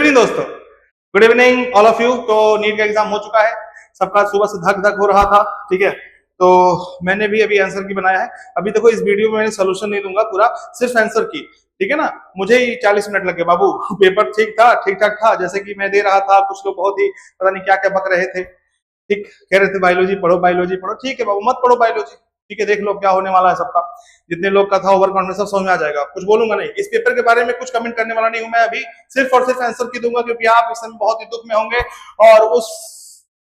Evening दोस्तों, good evening all of you. तो NEET का एग्जाम हो चुका है, सबका सुबह से धक धक हो रहा था, ठीक है। तो मैंने भी अभी आंसर की बनाया है। अभी देखो इस वीडियो में मैंने सोल्यूशन नहीं दूंगा पूरा, सिर्फ आंसर की, ठीक है ना। मुझे ही 40 मिनट लगे बाबू। पेपर ठीक था, ठीक ठाक था, जैसे कि मैं दे रहा था। कुछ लोग बहुत ही पता नहीं क्या क्या बक रहे थे, ठीक, कह रहे थे बायोलॉजी पढ़ो, बायोलॉजी पढ़ो। ठीक है बाबू, मत पढ़ो बायोलॉजी, ठीक है। देख लो क्या होने वाला है सबका। जितने लोग का था ओवर कॉन्फिडेंस, सब समझ में आ जाएगा। कुछ बोलूंगा नहीं इस पेपर के बारे में, कुछ कमेंट करने वाला नहीं हूं मैं अभी। सिर्फ और सिर्फ आंसर की दूंगा, क्योंकि आप इस समय बहुत ही दुख में होंगे और उस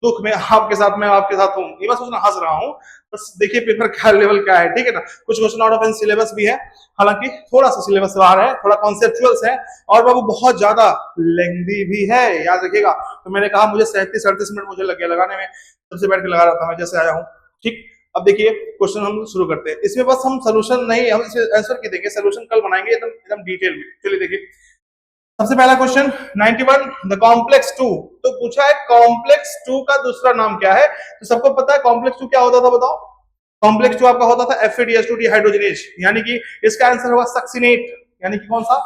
दुख में आपके साथ मैं आपके साथ हूँ। ये बस सोचना हंस रहा हूँ, बस देखिए पेपर का लेवल क्या है, ठीक है ना। कुछ क्वेश्चन आउट ऑफ सिलेबस भी है, हालांकि थोड़ा सा सिलेबस बाहर है, थोड़ा कॉन्सेप्चुअल्स है, और बाबू बहुत ज्यादा लेंथी भी है, याद रखिएगा। तो मैंने कहा मुझे 37-38 मिनट मुझे लग गया लगाने में, सबसे बैठ के लगा रहा था मैं जैसे आया हूँ, ठीक। अब देखिए क्वेश्चन हम शुरू करते हैं। इसमें बस हम सोल्यूशन नहीं, हम इसे आंसर की देंगे, सोल्यूशन कल बनाएंगे एकदम एकदम डिटेल में। चलिए देखिए, सबसे पहला क्वेश्चन 91, द कॉम्प्लेक्स 2। तो पूछा है कॉम्प्लेक्स 2 का दूसरा नाम क्या है। तो सबको पता है कॉम्प्लेक्स 2 क्या होता था, बताओ। कॉम्प्लेक्स 2 आपका होता था FADH2 डिहाइड्रोजनेज, यानी कि इसका आंसर होगा सक्सिनेट, यानी कि कौन सा,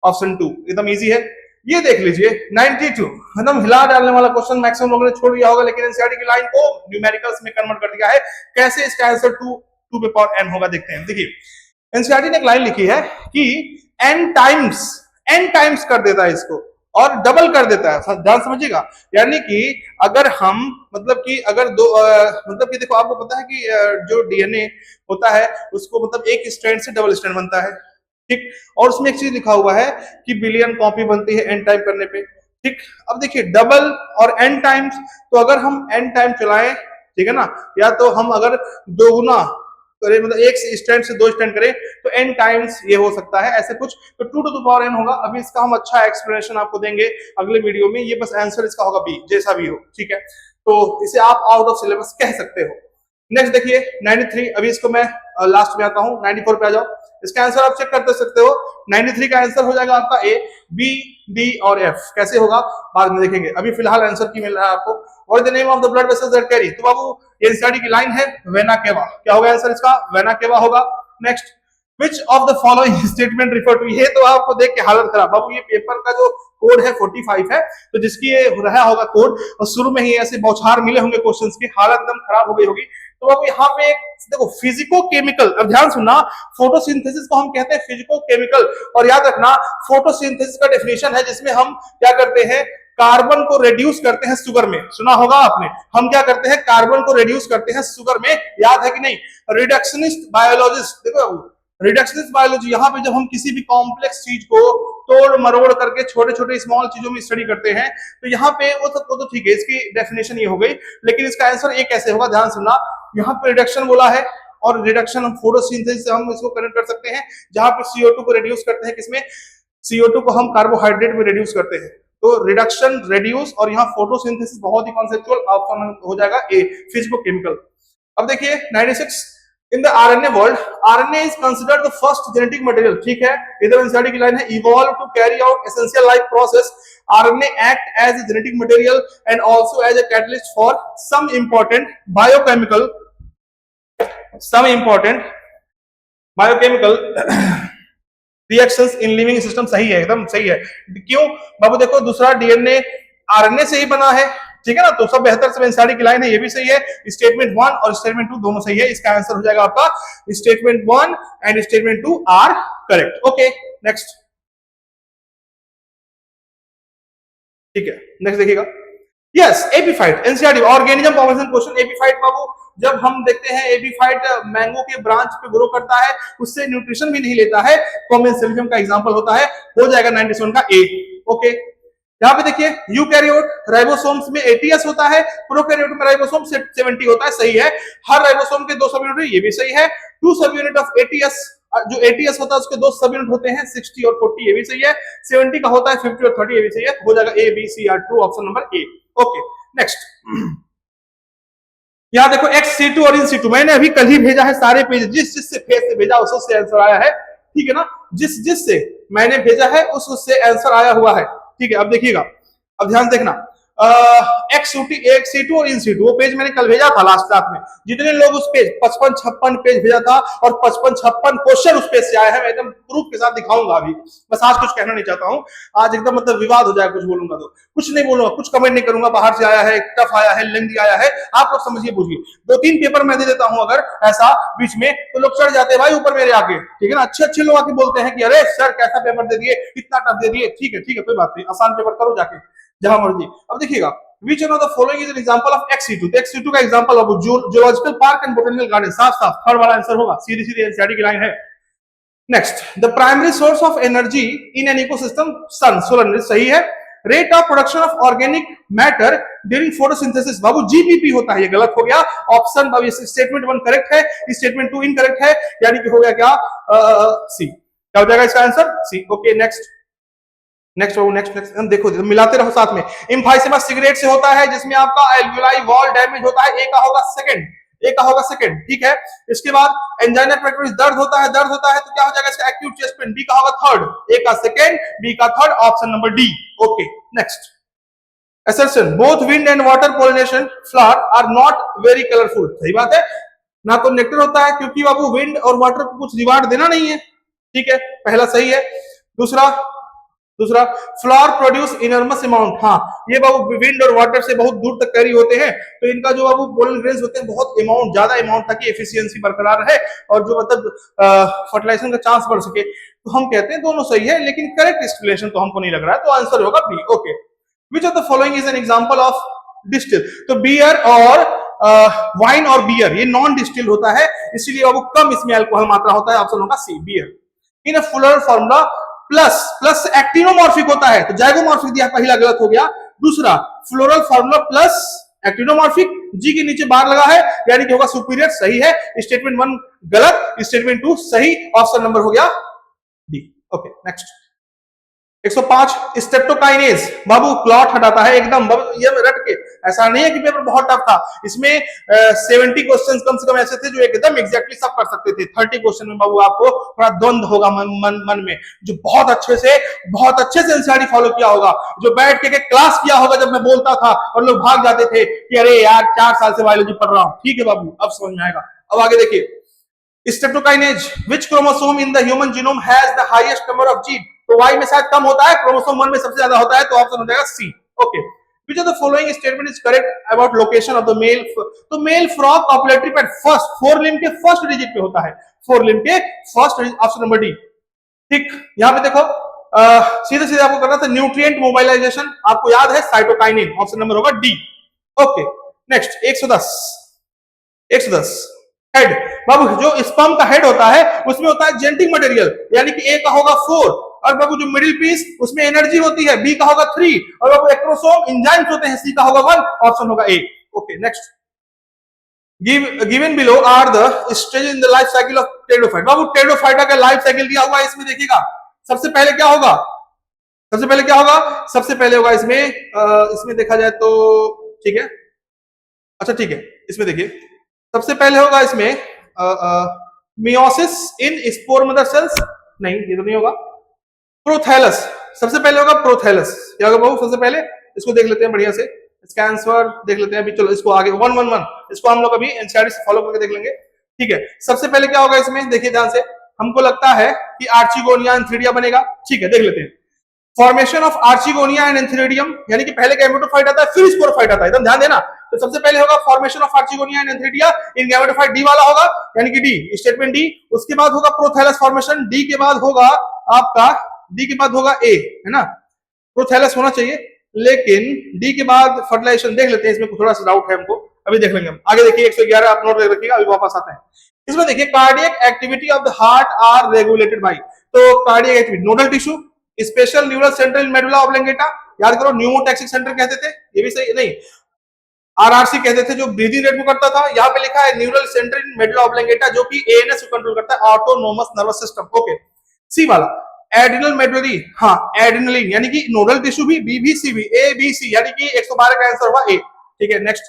ऑप्शन 2। एकदम इजी है, ये देख लीजिए। 92 एकदम हिला डालने वाला क्वेश्चन, मैक्सिमम लोगों ने छोड़ दिया होगा, लेकिन एनसीईआरटी की लाइन को न्यूमेरिकल्स में कन्वर्ट कर दिया है। कैसे इसका आंसर 2 पे पावर n होगा, देखते हैं। देखिए एनसीईआरटी ने एक लाइन लिखी है कि n टाइम्स कर देता है इसको और डबल कर देता है, ध्यान समझिएगा। यानी कि अगर हम मतलब कि अगर दो मतलब कि देखो, आपको पता है कि जो डीएनए होता है उसको मतलब एक स्ट्रैंड से डबल स्ट्रैंड बनता है, ठीक। और उसमें एक चीज लिखा हुआ है कि बिलियन कॉपी बनती है n टाइम करने पे, ठीक। अब देखिए डबल और n टाइम्स, तो अगर हम n टाइम चलाएं, ठीक है ना, या तो हम अगर दोगुना करें, मतलब एक स्टैंड से 2 स्टैंड करें, तो n टाइम्स ये हो सकता है, ऐसे कुछ। तो 2 to the power n होगा। अभी इसका हम अच्छा एक्सप्लेनेशन आपको देंगे अगले वीडियो में। ये बस आंसर इसका होगा बी, जैसा भी हो, ठीक है। तो इसे आप आउट ऑफ सिलेबस कह सकते हो। नेक्स्ट देखिए 93, अभी इसको मैं लास्ट में आता हूं, 94 पे आ जाओ। इसका आंसर आप चेक कर सकते हो। 93 का आंसर हो जाएगा आपका ए, बी, डी और एफ। कैसे होगा बाद में देखेंगे, अभी फिलहाल आंसर की मिल रहा है आपको। What is the name of the blood vessels that carry. तो बाबू ये एनसीईआरटी की लाइन है, वेना केवा। क्या होगा आंसर इसका, वेना केवा होगा। Next, which of the following statement refer to. ये तो आपको देख के हालत खराब। बाबू ये पेपर का जो कोड है 45 है, तो जिसकी ये रहा होगा कोड, और शुरू में ही ऐसे बौछार मिले होंगे क्वेश्चंस की, हालत एकदम खराब हो गई होगी। तो अब यहाँ पे देखो फिजिको केमिकल, अब ध्यान सुनना, फोटोसिंथेसिस को हम कहते हैं फिजिको केमिकल। और याद रखना फोटोसिंथेसिस का डेफिनेशन है जिसमें हम क्या करते हैं, कार्बन को रिड्यूस करते हैं शुगर में। सुना होगा आपने, हम क्या करते हैं, कार्बन को रिड्यूस करते हैं शुगर में, याद है कि नहीं। रिडक्शनिस्ट बायोलॉजिस्ट, देखो रिडक्शनिस्ट बायोलॉजी, यहाँ पे जब हम किसी भी कॉम्प्लेक्स चीज को तोड़ मरोड़ करके छोटे छोटे स्मॉल चीजों में स्टडी करते हैं, तो यहाँ पे वो तो ठीक है, इसकी डेफिनेशन ये हो गई। लेकिन इसका आंसर ये कैसे होगा, ध्यान सुनना। यहाँ पे रिडक्शन बोला है, और रिडक्शन हम फोटोसिंथेसिस से हम इसको कनेक्ट कर सकते हैं, जहां पे CO2 को रिड्यूस करते हैं, किसमें, CO2 को हम कार्बोहाइड्रेट में रिड्यूस करते हैं। तो रिडक्शन, रिड्यूस और यहाँ फोटोसिंथेसिस, बहुत ही कॉन्सेप्चुअल, ऑप्शन हो जाएगा ए, फिजिकोकेमिकल। अब देखिए 96, in the RNA world, RNA is considered the first genetic material, ठीक है। इधर एनसीईआरटी की लाइन है, evolve to carry out essential life process, RNA act as a genetic material and also as a catalyst for some important biochemical reactions in living system. सही है, एकदम सही है। क्यों बाबू, देखो दूसरा डीएनए आरएनए से ही बना है, ठीक है ना। तो सब बेहतर से एनसीईआरटी की लाइन है, ये भी सही है। स्टेटमेंट 1 और स्टेटमेंट 2 दोनों सही है। इसका आंसर हो जाएगा आपका statement 1 and statement 2 are correct. Okay next, ठीक है। नेक्स्ट देखिएगा, yes epiphyte, NCERT organism formation question. Epiphyte बाबू, जब हम देखते हैं एपीफाइट मैंगो के ब्रांच पे ग्रो करता है, उससे न्यूट्रिशन भी नहीं लेता है, कॉमेंसेलिज्म का एग्जांपल होता है, हो जाएगा 97 का ए। ओके, यहाँ पे देखिए यूकैरियोट राइबोसोम्स में 80s होता है, प्रोकैरियोट में राइबोसोम 70 होता है, सही है। हर राइबोसोम के 2 सब यूनिट, ये भी सही है। 2 सब यूनिट ऑफ 80s, जो 80s होता है उसके 2 सब यूनिट होते हैं, 60 और 40, ये भी सही है। 70 का होता है 50 और 30, ये भी सही है। हो जाएगा A B C are true, option number A. Okay next, यहाँ देखो XC2 और InC2, मैंने अभी कल ही भेजा है सारे पेज, जिस जिससे फेज से भेजा उस उससे आंसर आया है, ठीक है ना। जिस जिससे मैंने भेजा है उस उससे आंसर आया हुआ है, ठीक है। अब देखिएगा, अब ध्यान देखना, एक्स सीटू और इन सीटू, वो पेज मैंने कल भेजा था लास्ट क्लास में, जितने लोग उस पेज 55-56 पेज भेजा था और 55-56 क्वेश्चन उस पेज से आए हैं, मैं एकदम प्रूफ के साथ दिखाऊंगा अभी। बस आज कुछ कहना नहीं चाहता हूं, आज एकदम मतलब विवाद हो जाए, कुछ बोलूंगा तो कुछ नहीं बोलूंगा, कुछ कमेंट नहीं करूंगा, बाहर से आया है, टफ आया है, लेंदी आया है, आप लोग समझिए बुझिए। 2-3 पेपर मैं दे देता हूं अगर ऐसा बीच में, तो लोग चढ़ जाते हैं भाई ऊपर मेरे आके, ठीक है ना। अच्छे लोग आके बोलते हैं कि अरे सर कैसा पेपर दे दिए, इतना टफ दे दिए, ठीक है कोई बात नहीं, आसान पेपर करो जाके जहां मर्जी। अब देखिएगा, which one of the following is an example of XC2? तो XC2 का एग्जांपल अब zoological park and botanical garden, साफ साफ थर्ड वाला आंसर होगा, सीधी सीधी एनसीईआरटी की लाइन है। Next, the primary source of energy in an ecosystem sun, solar, सही है। Rate of production of organic matter during photosynthesis, बाबू जीपीपी होता है, ये गलत हो गया ऑप्शन, बाबू स्टेटमेंट 1 करेक्ट है, स्टेटमेंट 2 इनकरेक्ट है, यानी कि हो गया क्या सी, क्या हो जाएगा इसका answer C. Okay next next हम देखो मिलाते रहो साथ में। एम्फाइसेमा सिगरेट से होता है जिसमें आपका एल्वियोलाई वॉल डैमेज होता है, ए का होगा सेकंड, ठीक है। इसके बाद एंजाइना पेक्टोरिस दर्द होता है तो क्या हो जाएगा इसका एक्यूट चेस्ट पेन, बी का होगा थर्ड, ए का सेकंड, बी का third, option number D. Okay next, assertion both wind and water pollination flower are not very colorful, सही बात है, ना तो नेक्टर होता है क्योंकि बाबू विंड और वाटर को कुछ रिवार्ड देना नहीं है, ठीक है, पहला सही है। दूसरा फ्लावर प्रोड्यूस इनॉर्मस अमाउंट, हाँ ये बाबू विंड और वाटर से बहुत दूर तक कैरी होते हैं, तो इनका जो बाबू पोलन ग्रेन्स होते हैं बहुत ज्यादा अमाउंट ताकि एफिशिएंसी बरकरार रहे और जो मतलब फर्टिलाइजेशन का चांस बढ़ सके, तो हम कहते हैं दोनों सही है, लेकिन करेक्ट एक्सप्लेनेशन तो हमको नहीं लग रहा है, तो आंसर होगा B. Okay, which of the following is an example of distil, तो बियर और वाइन और बियर ये नॉन डिस्टिल होता है, इसीलिए बाबू कम इसमें अल्कोहल मात्रा होता है, ऑप्शन होगा सी बियर। इन अ फुलर फॉर्मूला प्लस एक्टिनोमॉर्फिक होता है, तो जाइगोमॉर्फिक दिया, पहला गलत हो गया। दूसरा फ्लोरल फॉर्मूला प्लस एक्टिनोमॉर्फिक, जी के नीचे बार लगा है यानी कि होगा सुपीरियर, सही है। स्टेटमेंट 1 गलत, स्टेटमेंट 2 सही, ऑप्शन नंबर हो गया डी। ओके नेक्स्ट, 105 स्ट्रेप्टोकाइनेज, बाबू क्लॉट हटाता है एकदम, ये रट के, ऐसा नहीं है कि पेपर बहुत टफ था, इसमें 70 क्वेश्चंस कम से कम ऐसे थे जो एकदम एग्जैक्टली सब कर सकते थे। 30 क्वेश्चन में बाबू आपको थोड़ा द्वंद होगा मन में, जो बहुत अच्छे से एनसीईआरटी फॉलो किया होगा, जो बैठ के क्लास किया होगा जब मैं बोलता था और लोग भाग जाते थे कि अरे यार 4 साल से बायोलॉजी पढ़ रहा हूं, ठीक है बाबू अब समझ में आएगा। अब आगे देखिए, streptokinase, which chromosome in the human genome has the highest number of gene, तो वाई में शायद कम होता है, क्रोमोसोम 1 में सबसे ज्यादा होता है, तो ऑप्शन हो जाएगा C. Okay, which of the following statement is correct about location of the male, तो male frog copulatory pad first, 4 limb के फर्स्ट डिजिट पे होता है, 4 लिम्ब के first digit, option number D. ठीक, यहां पे देखो सीधे सीधे आपको करना था न्यूट्रिएंट मोबाइलाइजेशन, आपको याद है साइटोकाइनिन, ऑप्शन नंबर होगा डी। ओके नेक्स्ट, 110 हेड, बाबू जो स्पर्म का हेड होता है उसमें होता है जेनेटिक मटेरियल, यानी कि ए का होगा 4, और बाबू जो मिडिल पीस उसमें एनर्जी होती है, बी का होगा 3, और बाबू एक्रोसोम एंजाइम्स होते हैं, सी का होगा 1, ऑप्शन होगा A. Okay next, given below are the stage in the life cycle of pteridophyte, बाबू टेरिडोफाइटा का लाइफ साइकिल दिया हुआ है, इसमें देखिएगा सबसे पहले क्या होगा, सबसे पहले होगा इसमें देखा जाए तो, ठीक है, अच्छा ठीक है, इसमें देखिए सबसे पहले होगा इसमें मियोसिस इन स्पोर मदर सेल्स, नहीं ये तो नहीं होगा, प्रोथैलस, सबसे पहले होगा प्रोथैलस, क्या होगा बाबू सबसे पहले, इसको देख लेते हैं बढ़िया से, इसका आंसर देख लेते हैं अभी, चलो इसको आगे 111 इसको हम लोग अभी एनसीईआरटी से फॉलो करके देख लेंगे, ठीक है। सबसे पहले क्या होगा इसमें, देखिए ध्यान से, हमको लगता है कि आर्चिगोनिया एंथीरिया बनेगा, ठीक है देख लेते हैं। Formation of archegonia and antheridium, यानी कि पहले गैमेटोफाइट आता है फिर स्पोरोफाइट आता है, एकदम ध्यान देना। तो सबसे पहले होगा formation of archegonia and antheridia in gametophyte, D वाला होगा, यानी कि डी, स्टेटमेंट डी। उसके बाद होगा प्रोथैलस फॉर्मेशन, डी के बाद होगा आपका, डी के बाद होगा ए, है ना, प्रोथैलस होना चाहिए, लेकिन डी के बाद फर्टिलाइजेशन देख लेते हैं, इसमें थोड़ा सा डाउट है हमको, अभी देख लेंगे हम। आगे देखिए 111 आप नोट रखिएगा, अभी वापस आते हैं। इसमें देखिए cardiac activity of the heart are regulated by, तो cardiac activity nodal tissue, special neural centre in medulla oblongata, याद करो न्यूमोटैक्सिक सेंटर कहते थे, ये भी सही नहीं, आरआरसी कहते थे जो ब्रीदिंग रेट को करता था, यहाँ पे लिखा है neural centre in medulla oblongata जो कि एएनएस को कंट्रोल करता है, ऑटोनोमस नर्वस सिस्टम। ओके, सी वाला एड्रिनल मेडुलरी, हाँ एड्रिनलिन, यानी कि नोडल टिश्यू भी, बी भी सी भी, ए बी सी, यानी कि 112 का आंसर होगा ए, ठीक है। नेक्स्ट,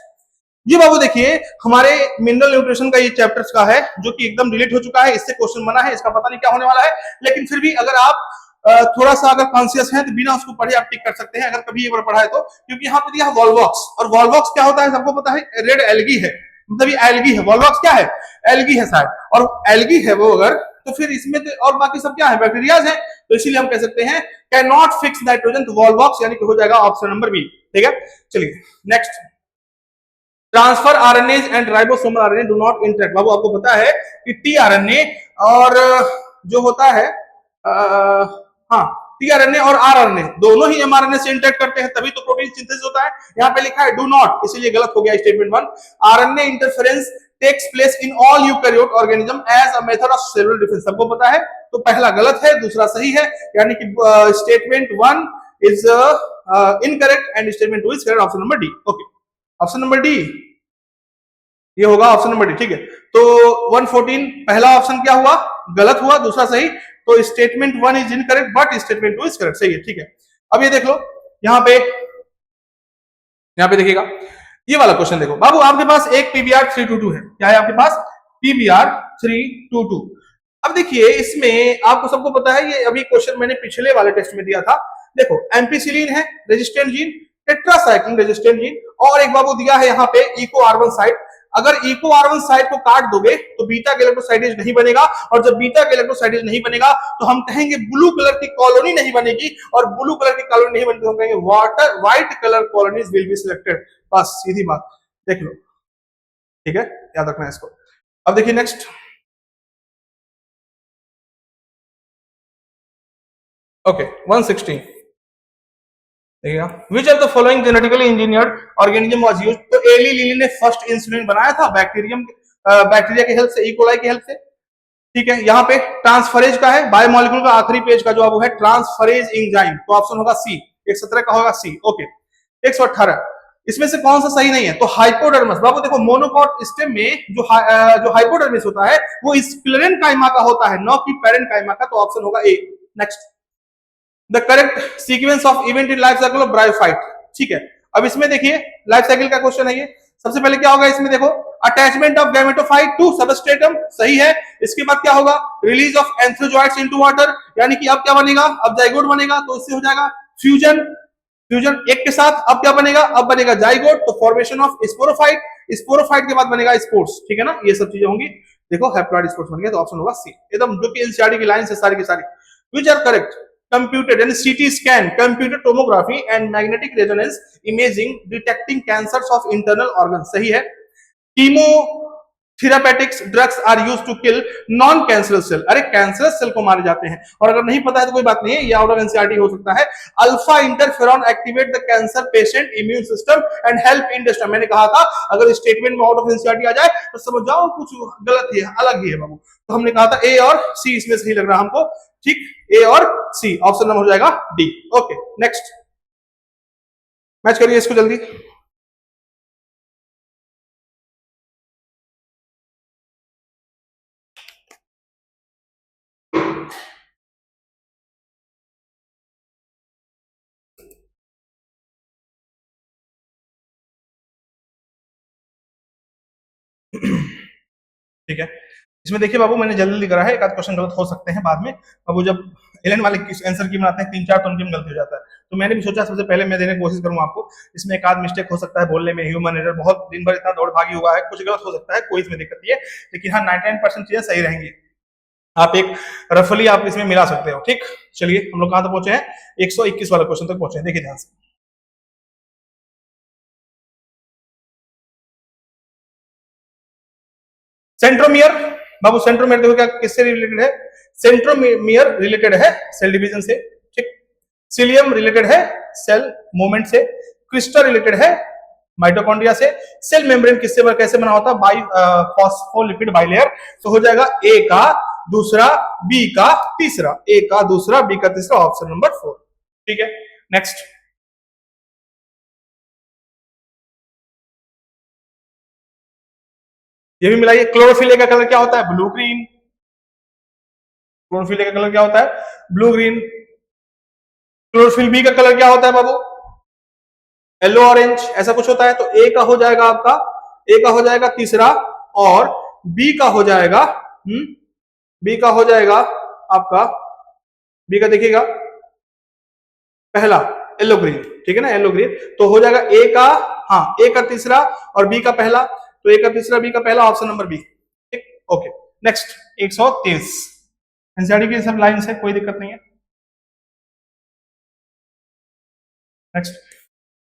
ये बाबू देखिए हमारे मिनरल न्यूट्रिशन का ये चैप्टर्स का है जो कि एकदम डिलीट हो चुका है, इससे क्वेश्चन बना है, इसका पता नहीं क्या होने वाला है, लेकिन फिर भी अगर आप थोड़ा सा अगर कॉन्शियस है तो बिना उसको पढ़े आप टिक कर सकते हैं, अगर कभी एक बार पढ़ा है तो, क्योंकि यहाँ पे दिया है वॉल्वॉक्स, और वॉल्वॉक्स क्या होता है सबको पता है, रेड एल्गी है, मतलब ये एल्गी है, वॉल्वॉक्स क्या है, एल्गी है शायद, और एल्गी है वो अगर, तो फिर इसमें तो और बाकी सब क्या है, बैक्टीरियाज है, तो इसीलिए हम कह सकते हैं कैन नॉट फिक्स नाइट्रोजन, तो वॉल्वॉक्स यानी कि हो जाएगा ऑप्शन नंबर बी। ठीक है, चलिए next, transfer RNA and ribosomal RNA do not interact. बाबू आपको पता है कि टीआरएनए और जो होता है हाँ टीआरएनए और आरएनए दोनों ही एमआरएनए से इंटरेक्ट करते हैं, तभी तो प्रोटीन सिंथेसिस होता है। यहाँ पे लिखा है डू नॉट, इसीलिए गलत हो गया statement 1। RNA interference takes place in all eukaryote organism as a method of cellular defence, सबको पता है, तो पहला गलत है, दूसरा सही है, यानी कि statement 1 is incorrect and statement 2 is correct, option number D. Okay, option number D ये होगा, ऑप्शन नंबर डी। ठीक है, तो 114 पहला ऑप्शन क्या हुआ, गलत हुआ, दूसरा सही, तो statement 1 is incorrect but statement 2 is correct, सही है। ठीक है, अब ये देख लो, यहाँ पे देखिएगा, ये वाला क्वेश्चन देखो बाबू, आपके पास एक पीबीआर 322 है, क्या है आपके पास, पीबीआर 322। अब देखिए इसमें आपको सबको पता है, ये अभी क्वेश्चन मैंने पिछले वाले टेस्ट में दिया था, देखो एम्पिसिलिन है resistant gene, tetracycline resistant gene, और एक बाबू दिया है यहाँ पे इको आर1 साइट, अगर इको आर1 साइट को काट दोगे तो बीटा गैलेक्टोसाइडेज नहीं बनेगा, और जब बीटा गैलेक्टोसाइडेज नहीं बनेगा तो हम कहेंगे ब्लू कलर की कॉलोनी नहीं बनेगी, और ब्लू कलर की कॉलोनी नहीं बनेगी तो हम कहेंगे water white colour colonies will be selected, बस सीधी बात, देख लो। ठीक है, याद रखना है इसको। अब देखिए नेक्स्ट, ओके 116 देखिएगा, which are the following genetically engineered organism was used, तो एली लिली ने फर्स्ट इंसुलिन बनाया था बैक्टीरिया की हेल्प से, इकोलाई की हेल्प से। ठीक है, यहाँ पे ट्रांसफरेज का है, बायोमोलिक्यूल का आखिरी पेज का जो है ट्रांसफरेज एंजाइम, तो ऑप्शन होगा सी, 117 का होगा सी। ओके, 118 इसमें से कौन सा सही नहीं है, तो हाइपोडर्मस। बाबू देखो मोनोकॉट स्टेम में जो हाइपोडर्मिस होता है वो स्क्लेरेन काइमा का होता है, न कि पैरेन्काइमा का, तो ऑप्शन होगा A. Next, the correct sequence of event in life cycle of bryophyte. ठीक है, अब इसमें देखिए लाइफ साइकिल का क्वेश्चन है ये, सबसे पहले क्या होगा इसमें, देखो attachment of gametophyte to substratum, सही है। इसके बाद क्या होगा, release of antherozoids into water, यानी कि अब क्या बनेगा, अब जाइगोट बनेगा, तो इससे हो जाएगा फ्यूजन, फ्यूजन एक के साथ, अब क्या बनेगा, अब बनेगा जाइगोट, तो फॉर्मेशन ऑफ स्पोरोफाइट, स्पोरोफाइट के बाद बनेगा स्पोर्स। ठीक है ना, ये सब चीजें होंगी, देखो हैप्लॉइड स्पोर्स बन गया, तो ऑप्शन होगा सी एकदम, जो कि एनसीईआरटी की लाइन से सारी की सारी। Which are correct, computed and CT scan, computed tomography and magnetic resonance imaging detecting cancers of internal organs, सही है। Chemotherapeutics drugs are used to kill non cancerous cell, अरे कैंसरस सेल को मारे जाते हैं, और अगर नहीं पता है तो कोई बात नहीं है, ये आउट ऑफ एनसीईआरटी हो सकता है। Alpha interferon activate the cancer patient immune system and help in destruction, मैंने कहा था अगर स्टेटमेंट में आउट ऑफ एनसीईआरटी आ जाए तो समझ जाओ कुछ गलत ही है, अलग ही है बाबू, तो हमने कहा था ए और सी इसमें सही लग रहा हमको, ठीक, ए और सी, ऑप्शन नंबर हो जाएगा डी। ओके नेक्स्ट, मैच करिए इसको जल्दी। ठीक है, इसमें देखिए बाबू मैंने जल्दी करा है, एक आध क्वेश्चन गलत हो सकते हैं बाद में, बाबू जब एलन वाले आंसर की बनाते हैं 3-4 तो उनकी गलती हो जाता है, तो मैंने भी सोचा सबसे पहले मैं देने की कोशिश करूंगा आपको, इसमें एक आध मिस्टेक हो सकता है बोलने में, ह्यूमन एरर, बहुत दिन भर इतना दौड़ भागी हुआ है, कुछ गलत हो सकता है, कोई इसमें दिक्कत नहीं है, लेकिन हाँ 99% चीजें सही रहेंगी, आप एक रफली आप इसमें मिला सकते हो। ठीक, चलिए हम लोग कहां तक पहुंचे हैं, 121 वाला क्वेश्चन तक पहुंचे हैं, देखिए ध्यान से। सेंट्रोमियर, बाबू सेंट्रोमियर देखो क्या किससे रिलेटेड है, सेंट्रोमियर रिलेटेड है सेल डिवीजन से, ठीक, सीलियम रिलेटेड है सेल मूवमेंट से, क्रिस्टल रिलेटेड है माइटोकॉन्ड्रिया से, सेल मेम्ब्रेन किससे कैसे बना होता है, बाई फॉस्फोलिपिड बाइलेयर, तो हो जाएगा ए का दूसरा, बी का तीसरा, ए का दूसरा, बी का तीसरा, ऑप्शन नंबर 4। ठीक है, नेक्स्ट, ये भी मिलाइए, क्लोरोफिल ए का कलर क्या होता है, ब्लू ग्रीन, क्लोरोफिल ए का कलर क्या होता है, ब्लू ग्रीन, क्लोरोफिल बी का कलर क्या होता है बाबू, येलो ऑरेंज, ऐसा कुछ होता है, तो ए का हो जाएगा आपका, ए का हो जाएगा तीसरा, और बी का हो जाएगा बी का हो जाएगा आपका बी का देखिएगा पहला येलो ग्रीन, ठीक है ना, येलो ग्रीन, तो हो जाएगा ए का, हाँ ए का तीसरा और बी का पहला, तो ए का तीसरा बी का पहला, ऑप्शन नंबर बी, ठीक, ओके। नेक्स्ट 123 एनसीईआरटी की सब लाइन है, कोई दिक्कत नहीं है। Next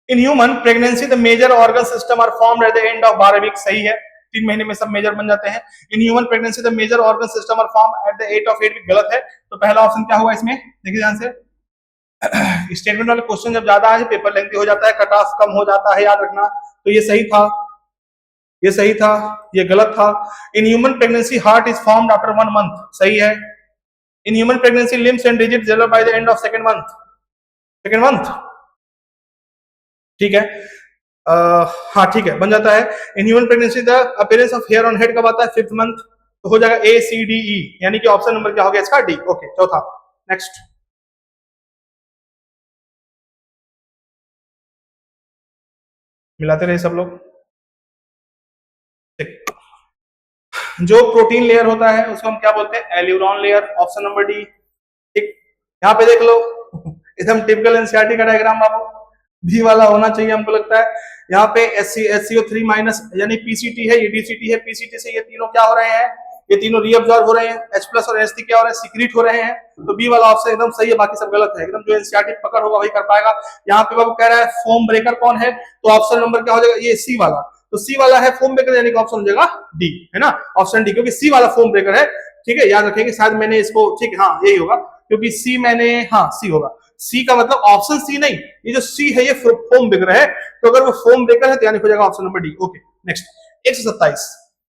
in human pregnancy the major organ system are formed at the end of 12 week, सही है, 3 महीने में सब मेजर बन जाते हैं। In human pregnancy the major organ system are formed at the age of 8 week, गलत है, तो पहला ऑप्शन क्या हुआ इसमें, देखिए ध्यान से। स्टेटमेंट वाले क्वेश्चन जब ज्यादा है पेपर लेंथी हो जाता है, कट ऑफ कम हो जाता है, याद रखना, तो ये सही था, ये सही था, ये गलत था। In human pregnancy heart is formed after 1 month, सही है। In human pregnancy limbs and digit develop by the end of second month, ठीक है, हाँ ठीक है, बन जाता है। In human pregnancy the appearance of hair on head कब आता है, 5th मंथ, तो हो जाएगा ए सी डी ई, यानी कि ऑप्शन नंबर क्या हो गया इसका, डी, ओके। चौथा, नेक्स्ट मिलाते रहे सब लोग, जो प्रोटीन लेयर होता है उसको हम क्या बोलते हैं, aleurone layer, option number D, ठीक। यहाँ पे देख लो एकदम टिपिकल एनसीईआरटी का डायग्राम बाबू, भी वाला होना चाहिए हमको लगता है। यहाँ पे SCO3 माइनस यानी पीसीटी है, ये डीसीटी है, पीसीटी से ये तीनों क्या हो रहे हैं, ये तीनों रीअब्जॉर्ब हो रहे हैं, H प्लस और H3 क्या हो रहे हैं, सीक्रेट हो रहे हैं, तो बी वाला ऑप्शन एकदम सही है, बाकी सब गलत है एकदम, जो एनसीईआरटी पकड़ होगा वही कर पाएगा। यहाँ पे बाबू कह रहा है फोम ब्रेकर कौन है, तो ऑप्शन नंबर क्या हो जाएगा, ये सी वाला, तो सी वाला है फोम ब्रेकर, यानी कि ऑप्शन हो जाएगा डी, है ना, ऑप्शन डी, क्योंकि सी वाला फोम ब्रेकर है, ठीक है, याद रखेंगे, शायद मैंने इसको, ठीक, हाँ यही होगा, क्योंकि सी मैंने, हाँ सी होगा, सी का मतलब ऑप्शन सी नहीं, ये जो सी है ये फोम ब्रेकर है, तो अगर वो फोम ब्रेकर है तो यानी हो जाएगा option number D, okay. Next 127,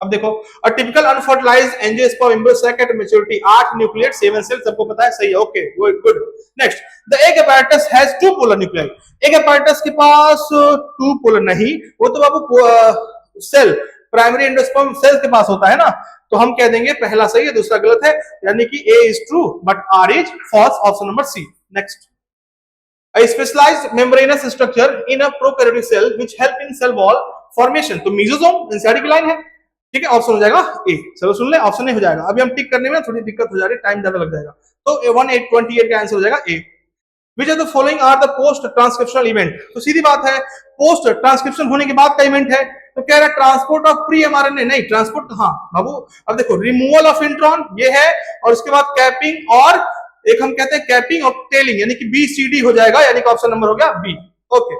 अब देखो, a typical unfertilized angiosperm embryo sac at maturity 8 nucleate 7 cell, सबको पता है, सही है, okay, good. Next the egg apparatus has 2 polar nuclei, egg apparatus के पास 2 पोलर नहीं, वो तो बाबू सेल प्राइमरी एंडोस्पर्म सेल के पास होता है ना, तो हम कह देंगे पहला सही है दूसरा गलत है, यानी कि A is true but R is false, option number C. Next a specialized membranous structure in a prokaryotic cell which help in cell wall formation, तो मेसोसोम एनसीईआरटी की लाइन है, ठीक है, ऑप्शन हो जाएगा ए। चलो सुन ले, ऑप्शन नहीं हो जाएगा, अभी हम टिक करने में थोड़ी दिक्कत हो जा रही है, टाइम ज्यादा लग जाएगा, तो 1828 का आंसर हो जाएगा A. Which are the following are the post transcriptional event, तो सीधी बात है पोस्ट ट्रांसक्रिप्शन होने के बाद का इवेंट है, तो कह रहा है ट्रांसपोर्ट ऑफ प्री एमआरएनए, नहीं ट्रांसपोर्ट, हाँ बाबू, अब देखो रिमूवल ऑफ इंट्रॉन ये है, और उसके बाद कैपिंग, और एक हम कहते हैं कैपिंग और टेलिंग, यानी कि बी सी डी हो जाएगा, यानी कि ऑप्शन नंबर हो गया बी, ओके।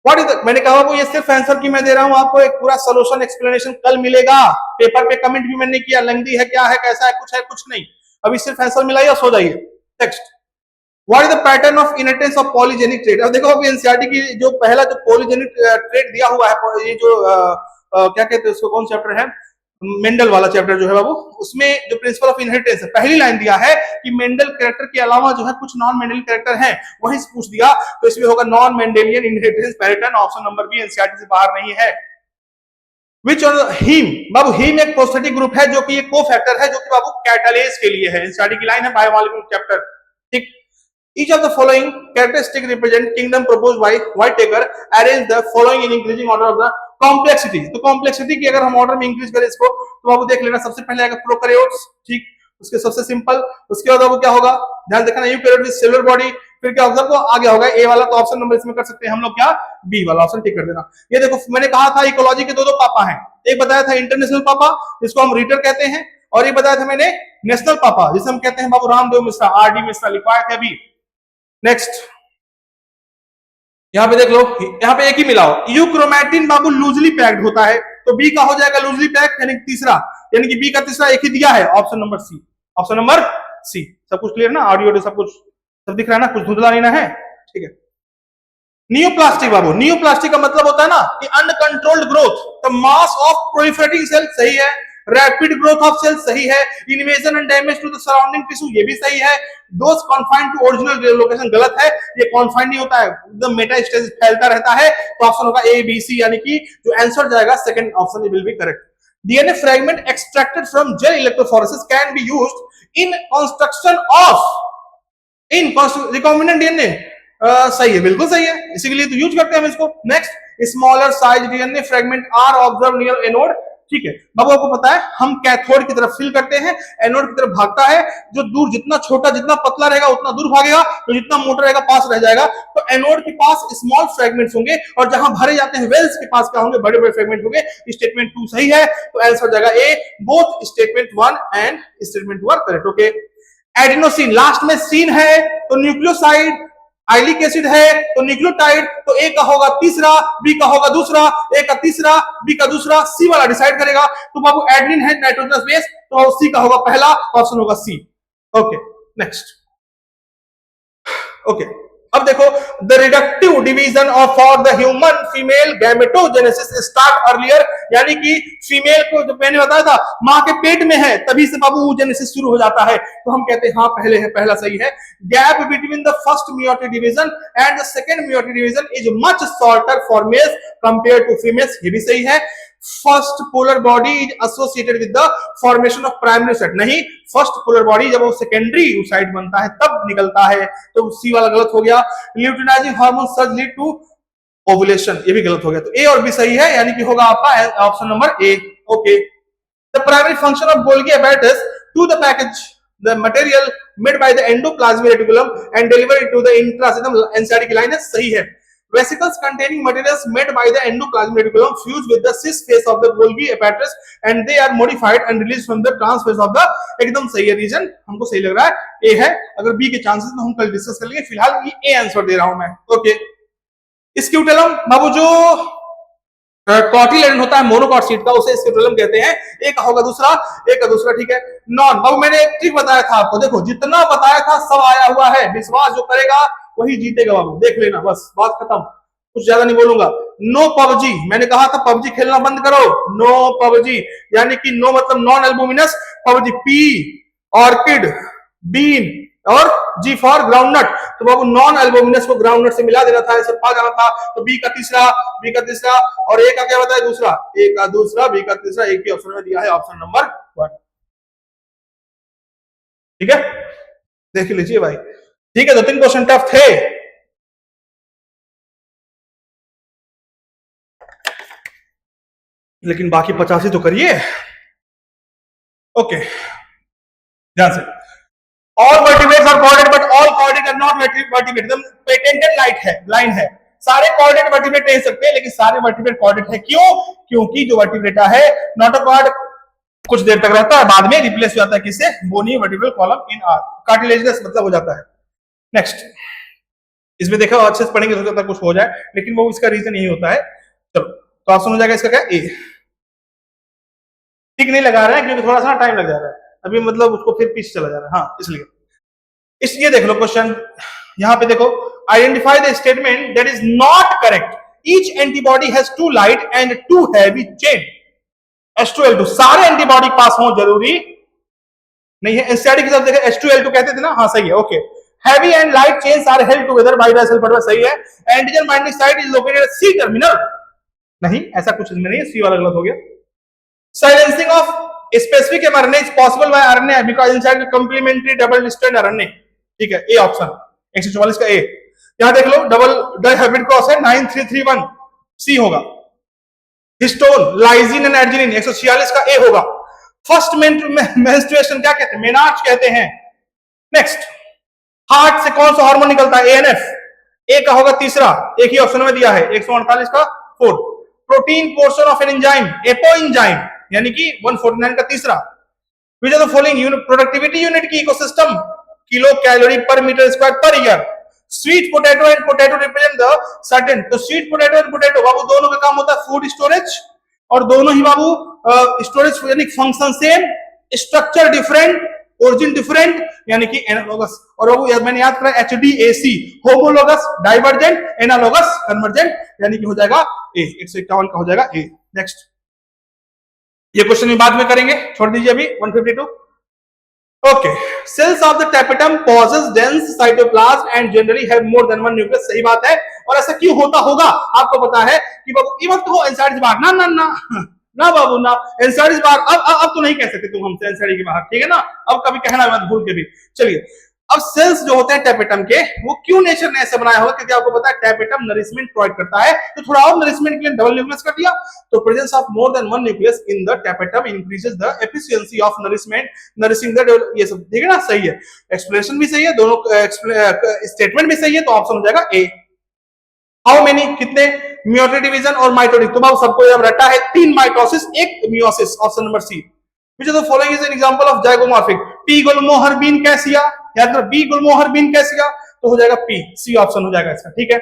व्हाट इज, मैंने कहा वो ये सिर्फ आंसर की मैं दे रहा हूं आपको, एक पूरा सॉल्यूशन एक्सप्लेनेशन कल मिलेगा, पेपर पे कमेंट भी मैंने किया, लेंथी है, क्या है, कैसा है, कुछ नहीं, अभी सिर्फ आंसर मिलाइए और सो जाइए। Next what is the pattern of inheritance of polygenic trait, अब देखो अभी एनसीईआरटी की जो पहला जो पॉलीजेनिक ट्रेट दिया हुआ है, ये जो क्या कहते हैं उसको, कौन चैप्टर है, मेंडल वाला चैप्टर जो है बाबू, उसमें जो प्रिंसिपल ऑफ इनहेरिटेंस है, पहली लाइन दिया है कि मेंडल कैरेक्टर के अलावा जो है कुछ नॉन मेंडल कैरेक्टर हैं, वहीं से पूछ दिया, तो इसमें होगा non Mendelian inheritance pattern, option number B, NCERT से बाहर नहीं है। विच हीम, बाबू हीम एक प्रोस्थेटिक ग्रुप है जो कि एक कोफैक्टर है, जो कि बाबू कैटालेज के लिए है, एनसीईआरटी की लाइन है, बायोमॉलिक्यूल चैप्टर, ठीक। Each of the following characteristic represent kingdom proposed by Whittaker. Arrange the following in increasing order of the complexity. तो complexity की अगर हम ऑर्डर में इंक्रीज करें इसको, तो बाबू देख लेना, सबसे पहले आएगा प्रोकैरियोट्स, ठीक, उसके सबसे सिंपल, उसके बाद बाबू क्या होगा, ध्यान देखना, यूकैरियोट विद सेलुलर बॉडी, फिर क्या होगा, वो आगे होगा ए वाला, तो ऑप्शन नंबर इसमें कर सकते हैं हम लोग क्या, बी वाला ऑप्शन टिक कर देना। ये देखो मैंने कहा था इकोलॉजी के दो पापा हैं, एक बताया था इंटरनेशनल पापा जिसको हम रीटर कहते हैं, और ये बताया था मैंने नेशनल पापा जिसे हम कहते हैं बाबू रामदेव मिश्रा, आर डी मिश्रा, लिखवाया था अभी। नेक्स्ट यहां पे देख लो, यहां पे एक ही मिलाओ, यूक्रोमैटिन बाबू लूजली पैक्ड होता है, तो बी का हो जाएगा लूजली पैक्ड, यानी तीसरा, यानी कि बी का तीसरा एक ही दिया है, option number C, option number C. सब कुछ क्लियर ना, ऑडियो सब कुछ सब दिख रहा है ना, कुछ धुंधला नहीं ना है, ठीक है। नियोप्लास्टिक बाबू, नियोप्लास्टिक का मतलब होता है ना कि uncontrolled growth, the mass of proliferating cell, सही है, रैपिड ग्रोथ ऑफ सेल, सही है, invasion and damage to the surrounding tissue, ये भी सही है, those confined to original location, गलत है, ये कॉन्फाइंड नहीं होता है, एकदम मेटास्टेसिस फैलता रहता है, तो ऑप्शन होगा ए बी सी, यानी कि जो आंसर जाएगा second option will be correct. DNA fragment extracted from gel electrophoresis can be used in construction of in recombinant DNA, सही है, बिल्कुल सही है, इसी के लिए तो यूज करते हैं हम इसको। Next smaller size DNA fragment are observe near anode, ठीक है बाबू, आपको पता है हम कैथोड की तरफ फिल करते हैं, एनोड की तरफ भागता है। जो दूर जितना छोटा जितना पतला रहेगा उतना दूर भागेगा, तो जितना मोटा रहेगा पास रह जाएगा। तो एनोड के पास स्मॉल फ्रेगमेंट्स होंगे और जहां भरे जाते हैं वेल्स के पास क्या होंगे, बड़े बड़े फ्रेगमेंट होंगे। स्टेटमेंट 2 सही है, तो आंसर हो जाएगा A. Both statement 1 and statement 2 are correct. Okay, adenosine last में सीन है तो न्यूक्लियोसाइड, आइलिक एसिड है तो न्यूक्लियोटाइड, तो ए का होगा तीसरा, बी का होगा दूसरा, ए का तीसरा, बी का दूसरा, सी वाला डिसाइड करेगा। तो बाबू एडेनिन है नाइट्रोजनस बेस, तो सी का होगा पहला, ऑप्शन होगा सी। Okay next. ओके अब देखो, the reductive division of for the human female gametogenesis start earlier, यानी कि फीमेल को जो मैंने बताया था मां के पेट में है तभी से बाबू जेनेसिस शुरू हो जाता है, तो हम कहते हैं हाँ पहले है, पहला सही है। Gap between the first meiotic division and the second meiotic division is much shorter for males compare to females, ये भी सही है। First polar body is associated with the formation of primary site, नहीं, फर्स्ट पोलर बॉडी जब वो secondary site बनता है तब निकलता है, तो सी वाला गलत हो गया। Luteinizing hormone surge lead to ovulation, ये भी गलत हो गया, तो ए और बी सही है, यानी कि होगा आपका option number A. Okay, the primary function of Golgi apparatus to the package the material made by the endoplasmic reticulum and delivered to the intracellular enchytic line है, सही है। Vesicles containing materials made by the endoplasmic reticulum fuse with the cis face of the Golgi apparatus and they are modified and released from the trans face of the, एकदम सही है, reason हमको सही लग रहा है, ए है। अगर बी के चांसेस तो हम कल डिस्कस कर लेंगे, फिलहाल ये ए आंसर दे रहा हूं मैं। ओके, स्क्यूटेलम बाबू जो कॉटिलेडन होता है मोनोकॉट सीट का, उसे स्क्यूटेलम कहते हैं। एक का होगा दूसरा, एक का दूसरा, ठीक है। नॉन बाबू मैंने एक ट्रिक बताया था आपको, देखो जितना बताया था सब आया हुआ है, विश्वास जो करेगा वही जीतेगा बाबू, देख लेना, बस बात खत्म, कुछ ज्यादा नहीं बोलूंगा। नो पबजी, मैंने कहा था पबजी खेलना बंद करो, नो पबजी, यानी कि नो मतलब नॉन एल्बुमिनस, पबजी पी ऑर्किड बीन और जी फॉर ग्राउंडनट, तो बाबू नॉन एल्बुमिनस को ग्राउंडनट से मिला देना था, ऐसे पा जाना था, तो बी का तीसरा, बी का तीसरा, और ए का क्या बताया दूसरा, ए का दूसरा, बी का तीसरा, एक ही ऑप्शन में दिया है, ऑप्शन नंबर 1, ठीक है, देख लीजिए भाई, ठीक है। 2-3 क्वेश्चन टफ थे, लेकिन बाकी 50 तो करिए। ओके, ध्यान से, all vertebrates are chordate but all chordate are not vertebrate, एकदम पेटेंटेड लाइन है, सारे कॉर्डेट वर्टिब्रेट नहीं सकते, लेकिन सारे वर्टिब्रेट कॉर्डेट है। क्यों? क्योंकि जो वर्टिब्रेटा है नोटोकॉर्ड कुछ देर तक रहता है, बाद में रिप्लेस हो जाता है किससे, bony vertebral column in R, cartilaginous मतलब हो जाता है। नेक्स्ट, इसमें देखो अच्छे से पढ़ेंगे तो सकता कुछ हो जाए, लेकिन वो इसका रीजन यही होता है। चलो, तो ऑप्शन हो जाएगा इसका क्या, ए। ठीक नहीं लगा रहा है क्योंकि थोड़ा सा टाइम लग जा रहा है अभी, मतलब उसको फिर पीछे चला जा रहा है, हाँ इसलिए। ये देख लो क्वेश्चन, यहां पे देखो, identify the statement that is not correct, each antibody has 2 light and 2 heavy chain, H2L2, सारे एंटीबॉडी पास हो जरूरी नहीं है। एनसीईआरटी की तरफ देखें, H2L2 कहते थे ना, हाँ सही है। Okay, heavy and light chains are held together by the sulphur, सही है। Antigen binding site is located at C terminal, नहीं ऐसा कुछ इसमें नहीं है, सी वाला गलत हो गया। Silencing of specific mRNA is possible by RNA because inside the complementary double strand RNA, ठीक है, ए ऑप्शन 144 का ए। यहां देख लो, डबल डाइहेब्रिड क्रॉस है, 9331 सी होगा। हिस्टोन, लाइसिन एंड एर्जिनिन 146 का ए होगा। फर्स्ट मेंस्ट्रुएशन क्या कहते हैं, मेनार्च कहते हैं। नेक्स्ट, हार्ट से कौन सा हार्मोन निकलता है, एएनएफ, ए का होगा तीसरा, एक ही ऑप्शन में दिया है, 148 का 4। Protein portion of an enzyme, apoenzyme, यानी कि 149 का तीसरा। Which are the following unit, productivity unit की ecosystem, kilo calorie per metre square per year. Sweet potato and potato represent the certain, तो स्वीट पोटैटो एंड पोटैटो बाबू दोनों का काम होता है फूड स्टोरेज, और दोनों ही बाबू स्टोरेज यानी function same, structure different, origin different, यानी कि एनालोगस। और बाबू मैंने याद करा HDAC, homologous divergent, analogous convergent, यानी कि हो जाएगा ए, 151 का हो जाएगा ए। नेक्स्ट, ये क्वेश्चन बाद में करेंगे, छोड़ दीजिए अभी 152। Okay, cells of the tapetum possess dense cytoplasm and generally have more than 1 nucleus, सही बात है। और ऐसा क्यों होता होगा आपको पता है कि बाबू ये मत कहो एनसाइड बाहर, ना ना ना ना बाबू ना, एनसाइड बाहर अब तो नहीं कह सकते तुम हमसे एनसाइड के बाहर, ठीक है ना, अब कभी कहना मत भूल के भी। चलिए, अब सेल्स जो होते हैं टेपेटम के, वो क्यों नेचर ने ऐसे बनाया होगा, क्योंकि आपको पता है टेपेटम नरिशमेंट प्रोवाइड करता है, तो थोड़ा और नरिशमेंट के लिए डबल न्यूक्लियस कर दिया। तो presence of more than one nucleus in the tapetum increases the efficiency of nourishment, nourishing the, ये सब ठीक है ना, सही है, एक्सप्लेनेशन भी सही है, दोनों स्टेटमेंट भी सही है, तो ऑप्शन हो जाएगा ए। हाउ मेनी, कितने, मियोटिक डिवीजन और माइटोटिक, तो बाबू सबको जब रटा है 3 mitosis 1 meiosis, option number C. Which of the following is an example of zygomorphic? P गुलमोहरबीन कैसिया, याद रखो B गुलमोहरबीन कैसिया, तो हो जाएगा P, सी ऑप्शन हो जाएगा इसका, ठीक है।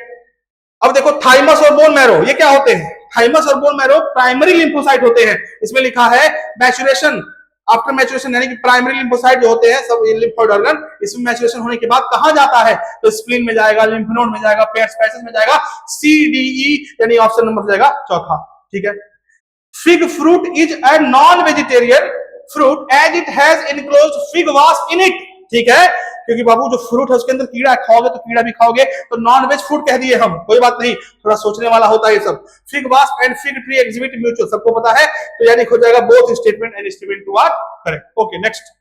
अब देखो थाइमस और बोन मैरो, ये क्या होते हैं, थाइमस और बोन मैरो प्राइमरी लिम्फोसाइट होते हैं, इसमें लिखा है मैचुरेशन आफ्टर मैचुरेशन, यानी कि प्राइमरी लिम्फोसाइट जो होते हैं सब लिम्फोइड ऑर्गन, इसमें मैचुरेशन होने के बाद कहां जाता है, तो स्प्लीन में जाएगा, लिम्फ नोड में जाएगा, पेयर्स पैसेज में जाएगा, सी डी ई, यानी ऑप्शन नंबर हो जाएगा चौथा, ठीक है। Fig fruit is a non vegetarian fruit as it has enclosed fig wasp in it, ठीक है, क्योंकि बाबू जो फ्रूट है उसके अंदर कीड़ा खाओगे तो कीड़ा भी खाओगे, तो नॉन वेज फ्रूट कह दिए हम, कोई बात नहीं, थोड़ा सोचने वाला होता है ये सब। Fig wasp and fig tree exhibit mutual, सबको पता है, तो यानी हो जाएगा both statement and statement 2 are correct. Okay next,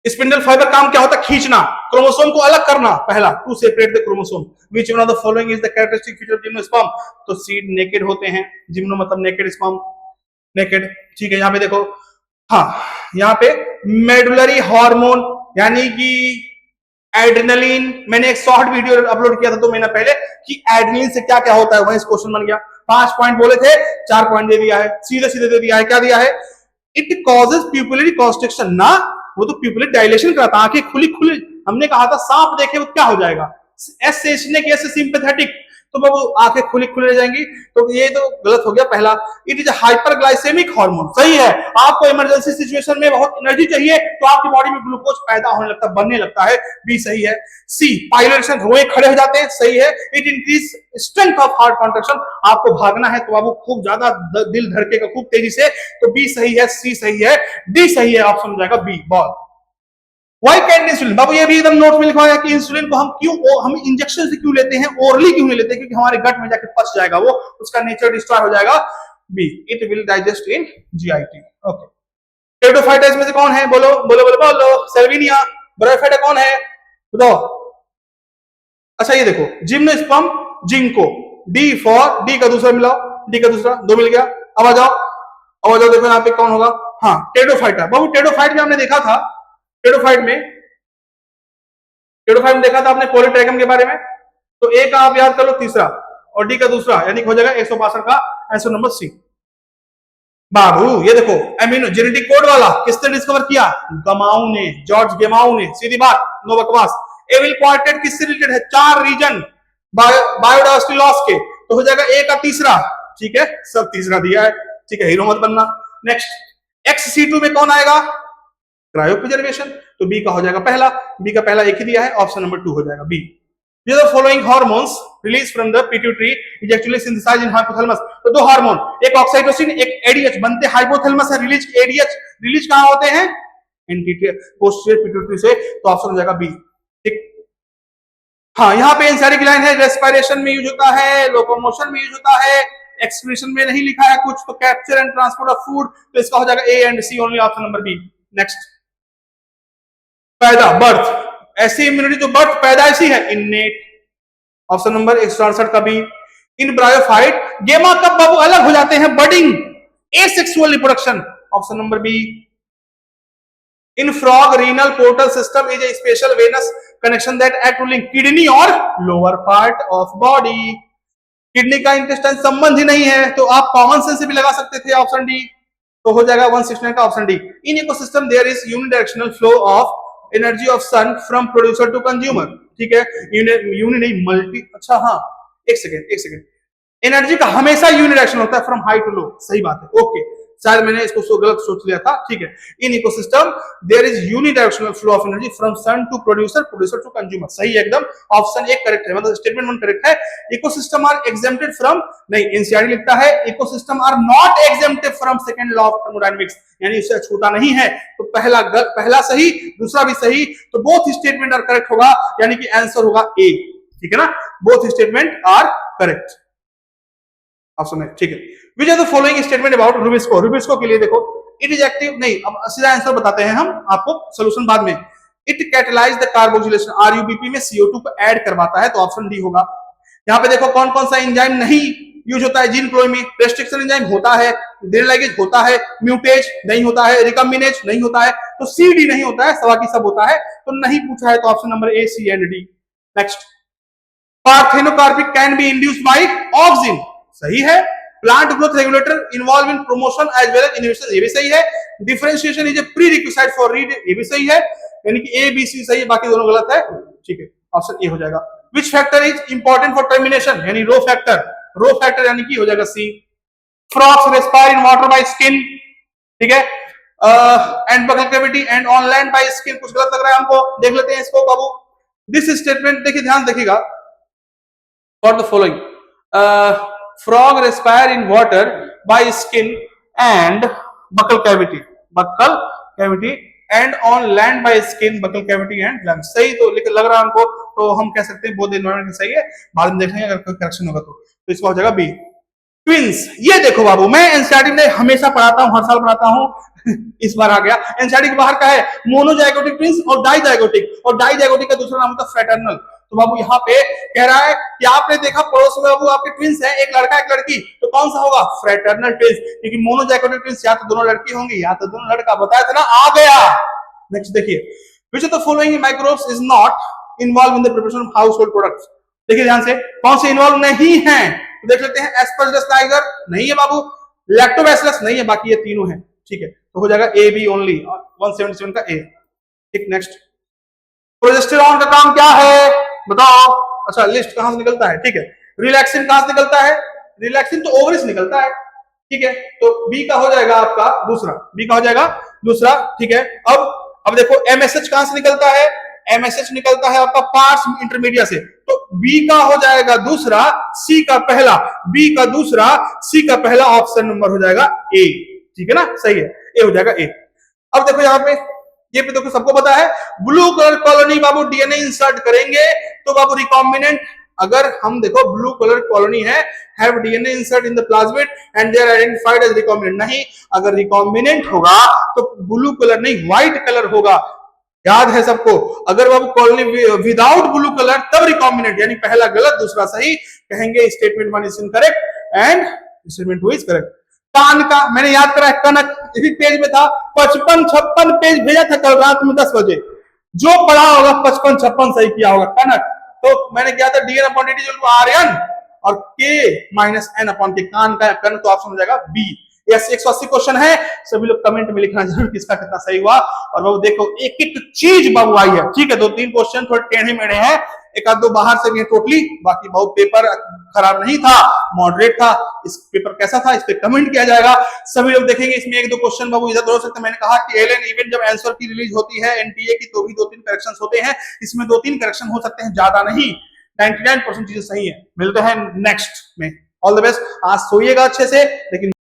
spindle fibre काम क्या होता है, खींचना, क्रोमोसोम को अलग करना, पहला to separate the chromosome. Which one of the following is the characteristic feature of gymnosperm, तो सीड नेकेड होते हैं, जिम्नो मतलब नेकेड, स्पर्म नेकेड, ठीक है। यहाँ पे देखो, हाँ यहाँ पे मेडुलरी हार्मोन यानी कि एड्रेनलिन, मैंने एक शॉर्ट वीडियो अपलोड किया था 2 महीना पहले कि एड्रेनलिन से क्या क्या होता है, वहीं क्वेश्चन बन गया, 5 पॉइंट बोले थे, 4 पॉइंट दे दिया है, सीधे सीधे दे दिया है, क्या दिया है, इट कॉजेज प्यूपिलरी कॉन्स्ट्रिक्शन, ना वो तो प्यूपिलरी डायलेशन कराता, आंखें खुली खुली, हमने कहा था सांप देखे वो क्या हो जाएगा, एस से स्नेक, एस से सिंपैथेटिक, तो वो आंखें खुली खुली रह जाएंगी, तो ये तो गलत हो गया पहला। इट इज हाइपरग्लाइसेमिक हार्मोन, सही है, आपको इमरजेंसी सिचुएशन में बहुत एनर्जी चाहिए तो आपकी बॉडी में ग्लूकोज पैदा होने लगता है, बनने लगता है, बी सही है। सी पाइलोरेशन, रोए खड़े हो जाते हैं, सही है। It increase strength of heart contraction, आपको भागना है तो बाबू खूब ज्यादा दिल धड़केगा खूब तेजी से, तो बी सही है, सी सही है, डी सही है, ऑप्शन हो जाएगा बी बॉल। Why can't इंसुलिन, बाबू ये भी एकदम नोट में लिखा है कि इंसुलिन को हम इंजेक्शन से क्यों लेते हैं, ओरली क्यों नहीं लेते, क्योंकि हमारे गट में जाके पच जाएगा, वो उसका नेचर डिस्ट्रॉय हो जाएगा, B it will digest in GIT. Okay, Pteridophyta में से कौन है, बोलो बोलो बोलो बोलो, सेल्विनिया, ब्रायोफाइटा कौन है बताओ। अच्छा ये देखो, gymnosperm ginkgo, D for, D का दूसरा मिलाओ, डी का दूसरा, 2 मिल गया। अब आ जाओ देखो यहाँ पे कौन होगा, हाँ टेरिडोफाइटा, बाबू टेरिडोफाइट में हमने देखा था, टेरिडोफाइट में देखा था आपने पॉलीट्रैगम के बारे में, तो ए का आप याद कर लो तीसरा और डी का दूसरा, यानी हो जाएगा 162 का आंसर नंबर सी। बाबू ये देखो एमिनो जेनेटिक कोड वाला किसने डिस्कवर किया, गमाऊ ने, जॉर्ज गेमाऊ ने, सीधी बात, नो बकवास। एविल क्वार्टेट किससे रिलेटेड है, 4 रीजन बायोडाइवर्सिटी लॉस के, तो हो जाएगा ए का तीसरा, ठीक है, सब तीसरा दिया है, ठीक है, हीरो मत बनना। नेक्स्ट XC2 में कौन आएगा, क्रायो प्रिजर्वेशन, तो बी का हो जाएगा पहला, बी का पहला एक ही दिया है, ऑप्शन नंबर 2 हो जाएगा B. The following hormones released from the pituitary is actually synthesized in hypothalamus, तो 2 हार्मोन, एक ऑक्साइटोसिन एक एडीएच, बनते हाइपोथैलेमस है, रिलीज एडीएच, रिलीज कहां होते हैं, पोस्टीरियर पिट्यूटरी से, तो ऑप्शन हो जाएगा बी, ठीक। हाँ यहाँ पे एंसाइटिक ग्लैंड है, रेस्पिरेशन में यूज होता है, लोकोमोशन में यूज होता है, एक्सक्रीशन में नहीं लिखा है कुछ, तो capture and transport of food, तो इसका हो जाएगा A and C only, option number B. Next, पैदा बर्थ, ऐसी इम्यूनिटी जो बर्थ पैदाइशी है, इननेट, ऑप्शन नंबर 168 का बी। इन ब्रायोफाइट गेमा कब बाबू अलग हो जाते हैं, budding, asexual reproduction, option number B. In frog renal portal system is a special venous connection that act to link kidney और lower part of body, kidney का intestine संबंध ही नहीं है, तो आप कॉमन सेंस से भी लगा सकते थे, ऑप्शन डी, तो हो जाएगा 169 का option D. In ecosystem there is unidirectional flow of energy of sun from producer to consumer, ठीक है, यूनि नहीं मल्टी, अच्छा हाँ एक सेकेंड, एनर्जी का हमेशा यूनिडायरेक्शन होता है फ्रॉम हाई टू लो, सही बात है, ओके, शायद मैंने इसको गलत सोच लिया था, ठीक है। In ecosystem there is unidirectional flow of energy from sun to producer, producer to consumer, सही है एकदम, ऑप्शन 1 करेक्ट है, मतलब स्टेटमेंट 1 करेक्ट है। इकोसिस्टम आर एग्जेम्प्टेड फ्रॉम, नहीं एनसीईआरटी लिखता है ecosystem are not exempted from second law of thermodynamics, यानी उसे छूता नहीं है, तो पहला सही दूसरा भी सही, तो बोथ स्टेटमेंट आर करेक्ट होगा, यानी कि आंसर होगा ए, ठीक है ना, both statement are correct, option है, ठीक है। Which are the following statement about RuBisCO, RuBisCO के लिए देखो, इट इज एक्टिव, नहीं अब सीधा आंसर बताते हैं हम आपको, सोल्यूशन बाद में। It catalyse the carboxylation, RuBP में CO2 को ऐड करवाता है, तो ऑप्शन डी होगा। यहाँ पे देखो कौन कौन सा एंजाइम नहीं यूज होता है जीन क्लोन में। रेस्ट्रिक्शन एंजाइम होता है, डेनालाइगेज होता है, म्यूटेज नहीं होता है, रिकम्बिनेज नहीं होता है, तो सी डी नहीं होता है, सवा की सब होता है, तो नहीं पूछा है, तो option number A, C and D. Next, parthenocarpic can be induced by auxin, सही है। Plant growth regulator involve in promotion as well as inhibition, ये भी सही है। Differentiation is a prerequisite for read, ये भी सही है, यानी कि ए बी सी सही है, बाकी दोनों गलत है, ठीक है, ऑप्शन ए हो जाएगा। Which factor is important for termination, यानी रो फैक्टर यानी कि हो जाएगा C. Frogs respire in water by skin, ठीक है, and buccal cavity and on land by skin, कुछ गलत लग रहा है हमको, देख लेते हैं इसको बाबू। दिस स्टेटमेंट देखिए, ध्यान देखिएगा, for the following, frog respire in water by skin and buccal cavity and on land by skin, buccal cavity and lungs, सही तो लग रहा है हमको, तो हम कह सकते हैं बोथ एनवायरमेंट सही है। बाद में देखेंगे अगर कोई करेक्शन होगा तो इसका हो जाएगा बी। ट्विंस, ये देखो बाबू, मैं एनसीईआरटी में हमेशा पढ़ाता हूँ, हर साल पढ़ाता हूँ इस बार आ गया। एनसीईआरटी के बाहर का है मोनोजाइगोटिक ट्विंस और डाइजाइगोटिक, और डाइजाइगोटिक का दूसरा नाम होता है फ्रेटर्नल। तो बाबू यहाँ पे कह रहा है कि आपने देखा पड़ोस में बाबू आपके ट्विंस हैं, एक लड़का एक लड़की, तो कौन सा होगा? फ्रेटर्नल ट्विंस, क्योंकि मोनोजाइगोटिक ट्विंस या तो दोनों लड़की होंगी या तो दोनों लड़का, बताया था ना, आ गया। नेक्स्ट देखिए, विच of the following microbes is not involve in the preparation of household products, देखिए ध्यान से, कौन से इन्वॉल्व नहीं है, तो देख लेते हैं। एस्परजिलस नाइगर नहीं है बाबू, लैक्टोबैसिलस नहीं है, बाकी ये तीनों हैं, ठीक है, तो हो जाएगा ए बी ओनली, 177 का ए। ठीक, नेक्स्ट, प्रोजेस्टेरॉन का काम क्या है बताओ? अच्छा, लिस्ट कहां से निकलता है, ठीक है। रिलैक्सिन कहां से निकलता है? रिलैक्सिन तो ओवरी से निकलता है, ठीक है, तो बी का हो जाएगा आपका दूसरा, बी का हो जाएगा दूसरा, ठीक है। अब देखो एमएसएच कहां से निकलता है? एमएसएच निकलता है आपका पार्ट्स इंटरमीडिया से, तो बी का हो जाएगा दूसरा, सी का पहला, बी का दूसरा, सी का पहला, ऑप्शन नंबर हो जाएगा ए, ठीक है ना, सही है, ए हो जाएगा ए। अब देखो यहाँ पे, ये पे देखो सबको पता है, ब्लू कलर कॉलोनी बाबू डीएनए इंसर्ट करेंगे तो बाबू रिकॉम्बिनेंट, अगर हम देखो ब्लू कलर कॉलोनी है, have DNA insert in the plasmid and they are identified as recombinant, नहीं, अगर रिकॉम्बिनेंट होगा तो ब्लू कलर नहीं व्हाइट कलर होगा, याद है सबको। अगर बाबू कॉलोनी विदाउट ब्लू कलर तब रिकॉम्बिनेंट, यानी पहला गलत दूसरा सही, कहेंगे statement 1 is incorrect and statement 2 is correct. कान का मैंने याद करा है, कनक इसी पेज में था, 55-56 पेज भेजा था कल रात में 10 बजे, जो पढ़ा होगा 55-56 सही किया होगा। कनक तो मैंने किया था dn upon dt equal to rn और k minus n upon K, कान का कन, तो ऑप्शन हो जाएगा बी। यस, 180 क्वेश्चन है, सभी लोग कमेंट में लिखना जरूर किसका कितना सही हुआ। और बाबू देखो एक एक चीज बाबू आई है, ठीक है, 2-3 क्वेश्चन थोड़े टेढ़े मेढ़े हैं, एक आध दो बाहर से भी है टोटली, बाकी बहुत पेपर खराब नहीं था, मॉडरेट था। इस पेपर कैसा था इस पे कमेंट किया जाएगा, सभी लोग देखेंगे। इसमें 1-2 क्वेश्चन बाबू इधर हो सकते हैं, मैंने कहा कि एलएन इवेंट जब आंसर की रिलीज होती है एनटीए की, तो भी 2-3 करेक्शन होते हैं, इसमें 2-3 करेक्शन हो सकते हैं, ज्यादा नहीं, 99% चीजें सही है। मिलते हैं नेक्स्ट में, ऑल द बेस्ट। आज सोइएगा अच्छे से, लेकिन